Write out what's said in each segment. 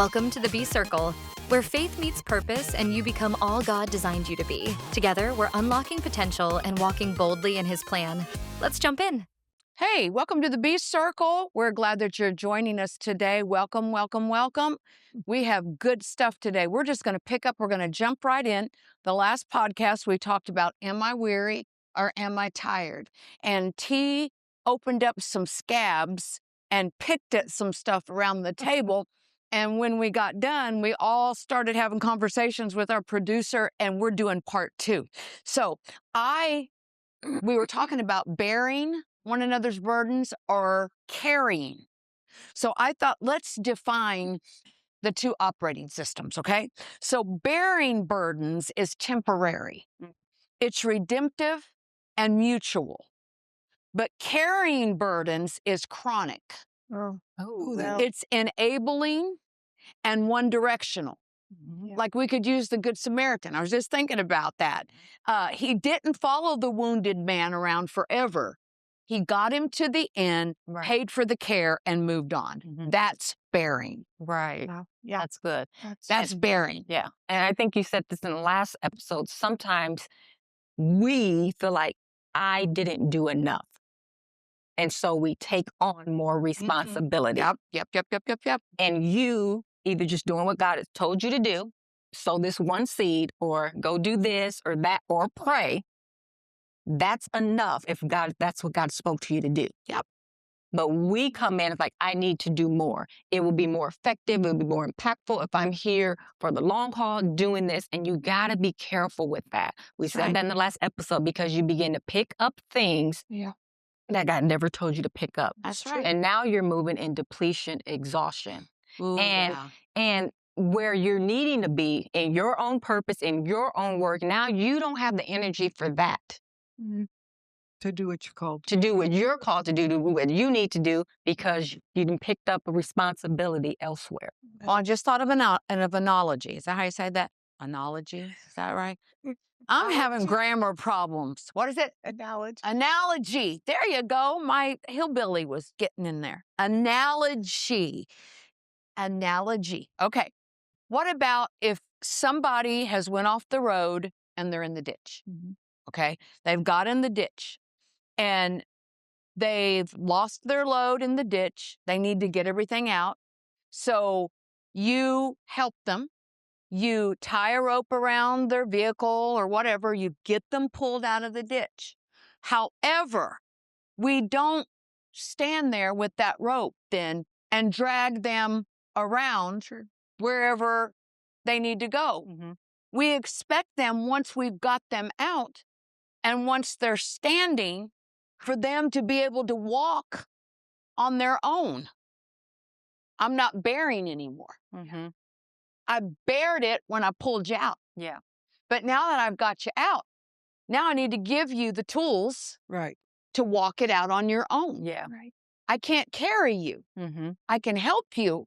Welcome to the B Circle, where faith meets purpose and you become all God designed you to be. Together, we're unlocking potential and walking boldly in His plan. Let's jump in. Hey, welcome to the B Circle. We're glad that you're joining us today. Welcome, welcome, welcome. We have good stuff today. We're just going to pick up. We're going to jump right in. The last podcast we talked about, am I weary or am I tired? And T opened up some scabs and picked at some stuff around the table. And when we got done, we all started having conversations with our producer, and we're doing part 2. So we were talking about bearing one another's burdens or carrying. So I thought, let's define the two operating systems, okay? So bearing burdens is temporary. It's redemptive and mutual. But carrying burdens is chronic. It's enabling and one-directional. Like we could use the Good Samaritan. I was just thinking about that. He didn't follow the wounded man around forever. He got him to the end, paid for the care, and moved on. That's bearing. Right. Yeah. That's good. That's bearing. Yeah. And I think you said this in the last episode. Sometimes we feel like I didn't do enough. And so we take on more responsibility. Yep. And you either just doing what God has told you to do, sow this one seed, or go do this or that, or pray. That's enough if that's what God spoke to you to do. Yep. But we come in, it's like, I need to do more. It will be more effective. It will be more impactful if I'm here for the long haul doing this. And you got to be careful with that. We said that in the last episode, because you begin to pick up things that God never told you to pick up. That's right. And now you're moving in depletion, exhaustion. Ooh, And where you're needing to be in your own purpose, in your own work, now you don't have the energy for that. To do what you're called to do what you're called to do what you need to do, because you done picked up a responsibility elsewhere. Well, I just thought of an analogy. Is that how you say that? Analogy? Is that right? I'm having grammar problems. What is it? Analogy. There you go. My hillbilly was getting in there. Analogy. Okay. What about if somebody has went off the road and they're in the ditch? Okay. They've got in the ditch and they've lost their load in the ditch. They need to get everything out. So you help them. You tie a rope around their vehicle or whatever. You get them pulled out of the ditch. However, we don't stand there with that rope then and drag them around wherever they need to go. We expect them, once we've got them out and once they're standing, for them to be able to walk on their own. I'm not bearing anymore. I bared it when I pulled you out. Yeah. But now that I've got you out, now I need to give you the tools to walk it out on your own. Yeah. I can't carry you. I can help you.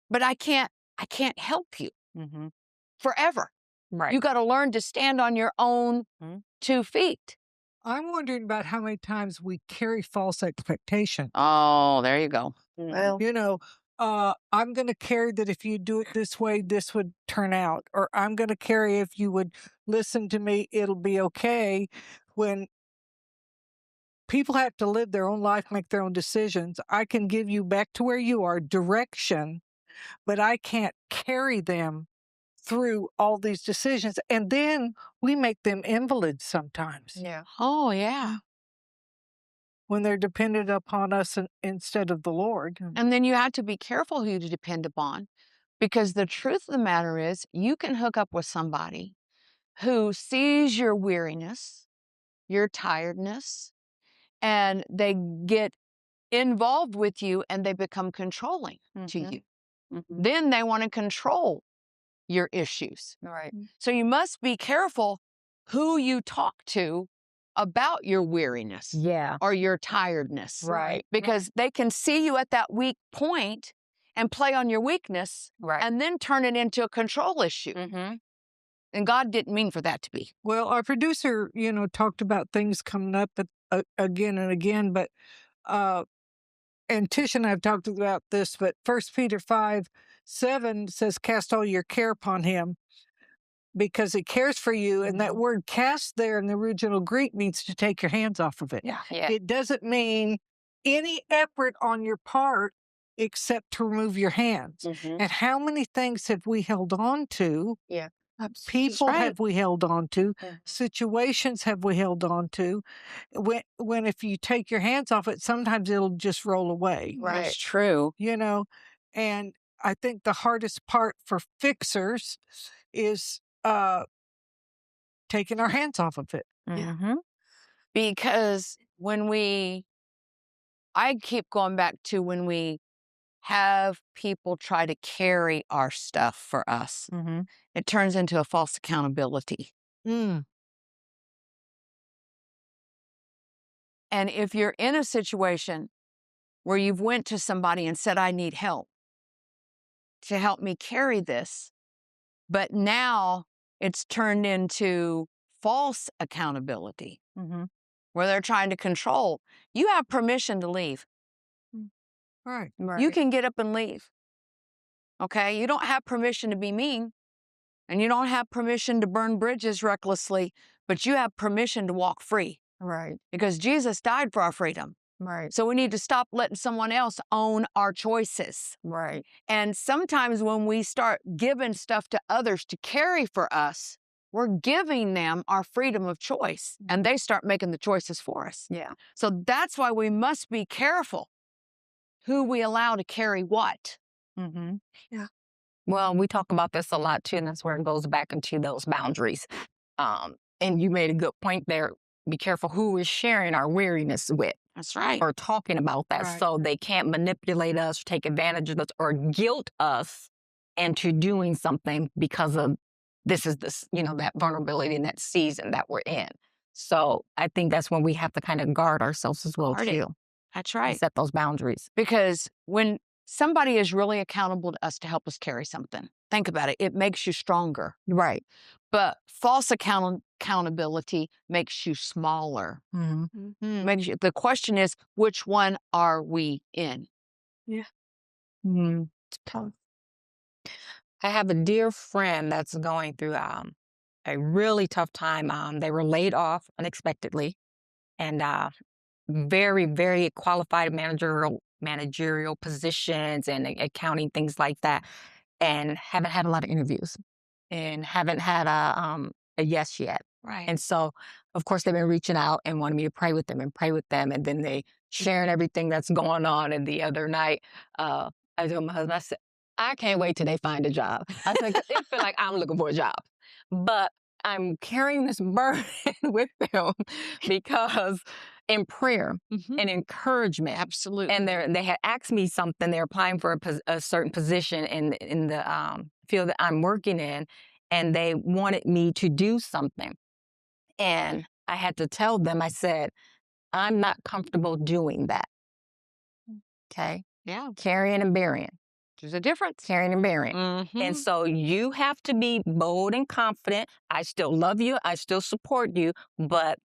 But I can't help you forever. You got to learn to stand on your own 2 feet. I'm wondering about how many times we carry false expectation. Oh, there you go. Well, I'm going to carry that if you do it this way, this would turn out. Or I'm going to carry if you would listen to me, it'll be okay. When people have to live their own life, make their own decisions, I can give you back to where you are direction, but I can't carry them through all these decisions. And then we make them invalids sometimes. Oh, yeah. When they're dependent upon us instead of the Lord. And then you have to be careful who to depend upon, because the truth of the matter is you can hook up with somebody who sees your weariness, your tiredness, and they get involved with you and they become controlling to you. Then they want to control your issues. So you must be careful who you talk to about your weariness or your tiredness. Because they can see you at that weak point and play on your weakness and then turn it into a control issue. And God didn't mean for that to be. Well, our producer, talked about things coming up again and again, but and Tish and I have talked about this, but 1 Peter 5:7 says, cast all your care upon him because he cares for you. And that word cast there in the original Greek means to take your hands off of it. Yeah. It doesn't mean any effort on your part except to remove your hands. And how many things have we held on to? Yeah. People have we held on to, situations have we held on to. When if you take your hands off it, sometimes it'll just roll away. Right. That's true. You know, and I think the hardest part for fixers is taking our hands off of it. Because I keep going back to when we have people try to carry our stuff for us, it turns into a false accountability. And if you're in a situation where you've went to somebody and said, I need help to help me carry this, but now it's turned into false accountability, where they're trying to control, you have permission to leave. Right. You can get up and leave. Okay? You don't have permission to be mean, and you don't have permission to burn bridges recklessly, but you have permission to walk free. Right. Because Jesus died for our freedom. Right. So we need to stop letting someone else own our choices. Right. And sometimes when we start giving stuff to others to carry for us, we're giving them our freedom of choice, and they start making the choices for us. Yeah. So that's why we must be careful who we allow to carry what. Yeah. Well, we talk about this a lot too, and that's where it goes back into those boundaries. And you made a good point there. Be careful who we're sharing our weariness with. That's right. Or talking about that, so they can't manipulate us, take advantage of us, or guilt us into doing something because of that vulnerability in that season that we're in. So I think that's when we have to kind of guard ourselves as well too. That's right. Set those boundaries. Because when somebody is really accountable to us to help us carry something, think about it. It makes you stronger. Right. But false accountability makes you smaller. The question is, which one are we in? Yeah. It's tough. I have a dear friend that's going through a really tough time. They were laid off unexpectedly, and very, very qualified managerial positions and accounting, things like that, and haven't had a lot of interviews and haven't had a yes yet. Right. And so, of course, they've been reaching out and wanting me to pray with them. And then they sharing everything that's going on. And the other night, I told my husband, I said, I can't wait till they find a job. I said, it feel like I'm looking for a job. But I'm carrying this burden with them because in prayer and encouragement. Absolutely. And they had asked me something. They're applying for a certain position in the field that I'm working in, and they wanted me to do something. And I had to tell them, I said, I'm not comfortable doing that. Okay? Yeah. Carrying and bearing. There's a difference. Carrying and bearing. And so you have to be bold and confident. I still love you. I still support you. But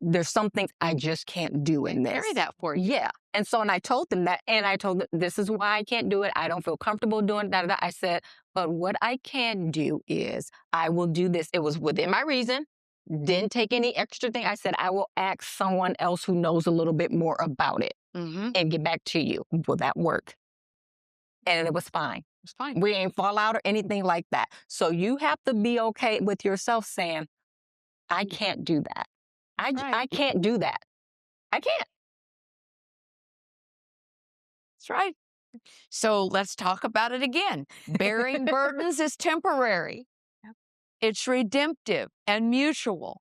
there's some things I just can't do in this. Carry that for you. Yeah. And so, and I told them that, and I told them, this is why I can't do it. I don't feel comfortable doing that. I said, but what I can do is I will do this. It was within my reason. Didn't take any extra thing. I said, I will ask someone else who knows a little bit more about it and get back to you. Will that work? And it was fine. It's fine. We ain't fall out or anything like that. So you have to be okay with yourself saying, I can't do that. I can't do that. I can't. That's right. So let's talk about it again. Bearing burdens is temporary. It's redemptive and mutual.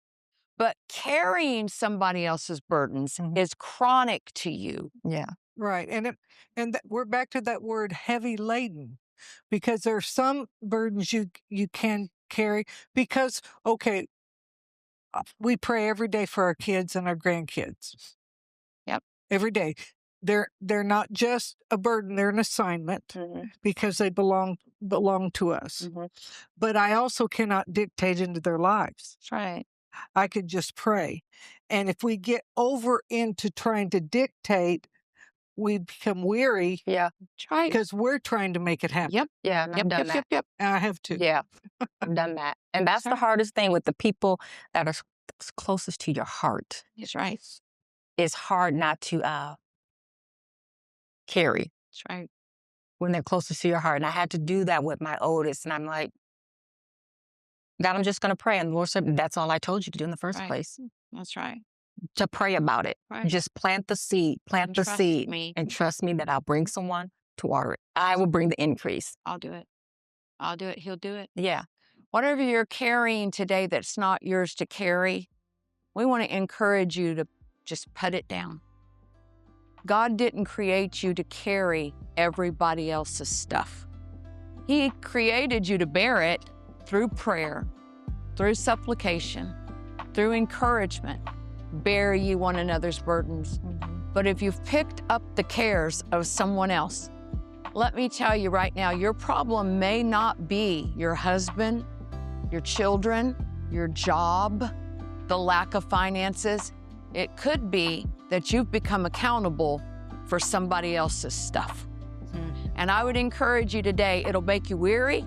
But carrying somebody else's burdens is chronic to you. Yeah. Right. And we're back to that word heavy laden, because there are some burdens you can carry because, okay, we pray every day for our kids and our grandkids. Yep. Every day. They're not just a burden, they're an assignment because they belong to us. But I also cannot dictate into their lives. That's right. I could just pray. And if we get over into trying to dictate, we become weary Yeah. That's right. because we're trying to make it happen. Yep. Yeah. And I've done that. Yep. I have to. Yeah. I've done that. And that's the Sorry. hardest thing with the people that are closest to your heart. That's right. It's hard not to carry That's right. when they're closest to your heart. And I had to do that with my oldest. And I'm like, God, I'm just going to pray. And the Lord said, that's all I told you to do in the first Right. place, That's right. to pray about it. Right. Just plant the seed, And trust me. and trust me that I'll bring someone to water it. I will bring the increase. I'll do it. I'll do it. He'll do it. Yeah. Whatever you're carrying today that's not yours to carry, we want to encourage you to just put it down. God didn't create you to carry everybody else's stuff. He created you to bear it through prayer, through supplication, through encouragement. Bear ye one another's burdens. But if you've picked up the cares of someone else, let me tell you right now, your problem may not be your husband, your children, your job, the lack of finances. It could be that you've become accountable for somebody else's stuff. And I would encourage you today, it'll make you weary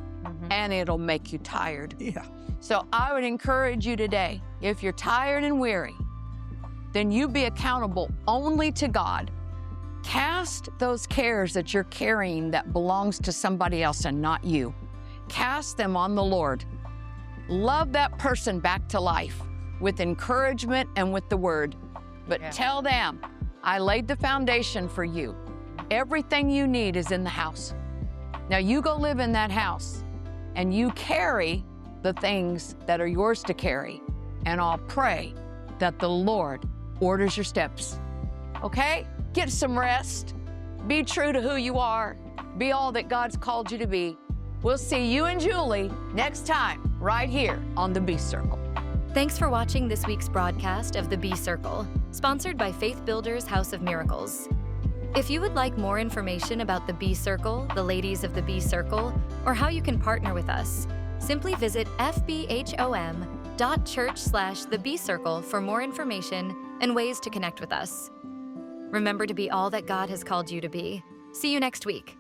and it'll make you tired. Yeah. So I would encourage you today, if you're tired and weary, then you be accountable only to God. Cast those cares that you're carrying that belongs to somebody else and not you. Cast them on the Lord. Love that person back to life with encouragement and with the word. But tell them, I laid the foundation for you. Everything you need is in the house. Now you go live in that house and you carry the things that are yours to carry. And I'll pray that the Lord orders your steps. Okay? Get some rest. Be true to who you are. Be all that God's called you to be. We'll see you and Julie next time right here on the B Circle. Thanks for watching this week's broadcast of the B Circle, sponsored by Faith Builders House of Miracles. If you would like more information about the B Circle, the ladies of the B Circle, or how you can partner with us, simply visit fbhom.church/the B Circle for more information and ways to connect with us. Remember to be all that God has called you to be. See you next week.